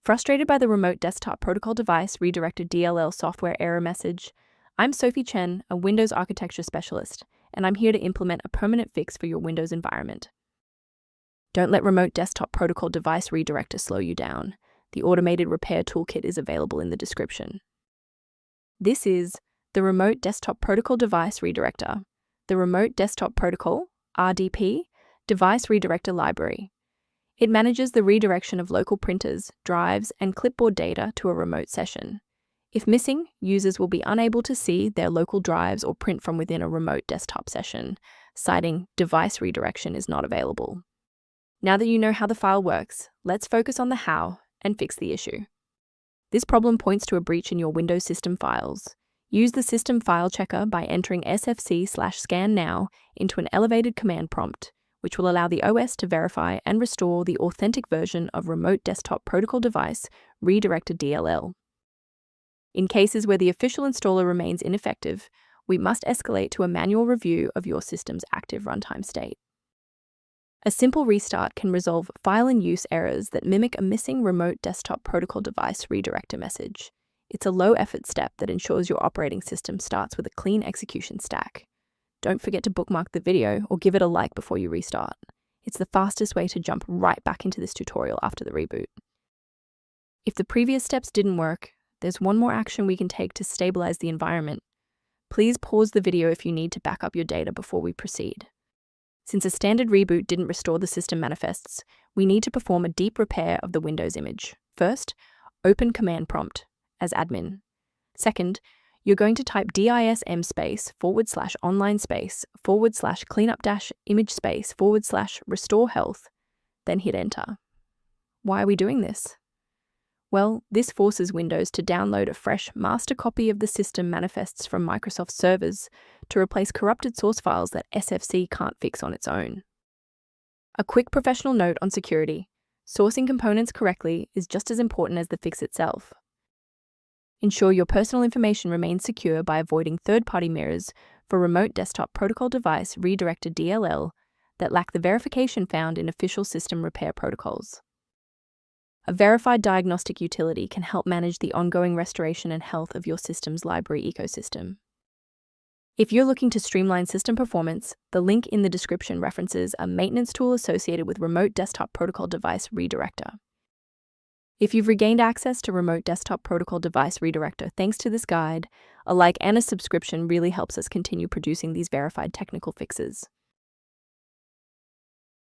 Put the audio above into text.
Frustrated by the Remote Desktop Protocol Device Redirector DLL software error message? I'm Sophie Chen, a Windows architecture specialist, and I'm here to implement a permanent fix for your Windows environment. Don't let Remote Desktop Protocol Device Redirector slow you down. The automated repair toolkit is available in the description. This is the Remote Desktop Protocol Device Redirector, the Remote Desktop Protocol, RDP, Device Redirector Library. It manages the redirection of local printers, drives, and clipboard data to a remote session. If missing, users will be unable to see their local drives or print from within a remote desktop session, citing device redirection is not available. Now that you know how the file works, let's focus on the how and fix the issue. This problem points to a breach in your Windows system files. Use the System File Checker by entering sfc/scan now into an elevated command prompt, which will allow the OS to verify and restore the authentic version of Remote Desktop Protocol Device Rdpdr.dll. In cases where the official installer remains ineffective, we must escalate to a manual review of your system's active runtime state. A simple restart can resolve file and use errors that mimic a missing Remote Desktop Protocol Device Redirector message. It's a low-effort step that ensures your operating system starts with a clean execution stack. Don't forget to bookmark the video or give it a like before you restart. It's the fastest way to jump right back into this tutorial after the reboot. If the previous steps didn't work, there's one more action we can take to stabilize the environment. Please pause the video if you need to back up your data before we proceed. Since a standard reboot didn't restore the system manifests, we need to perform a deep repair of the Windows image. First, open Command Prompt as admin. Second, you're going to type dism/online//cleanup-image/restore health, then hit enter. Why are we doing this? Well, this forces Windows to download a fresh master copy of the system manifests from Microsoft servers to replace corrupted source files that SFC can't fix on its own. A quick professional note on security: sourcing components correctly is just as important as the fix itself. Ensure your personal information remains secure by avoiding third-party mirrors for Remote Desktop Protocol Device Redirector DLL that lack the verification found in official system repair protocols. A verified diagnostic utility can help manage the ongoing restoration and health of your system's library ecosystem. If you're looking to streamline system performance, the link in the description references a maintenance tool associated with Remote Desktop Protocol Device Redirector. If you've regained access to Remote Desktop Protocol Device Redirector thanks to this guide, a like and a subscription really helps us continue producing these verified technical fixes.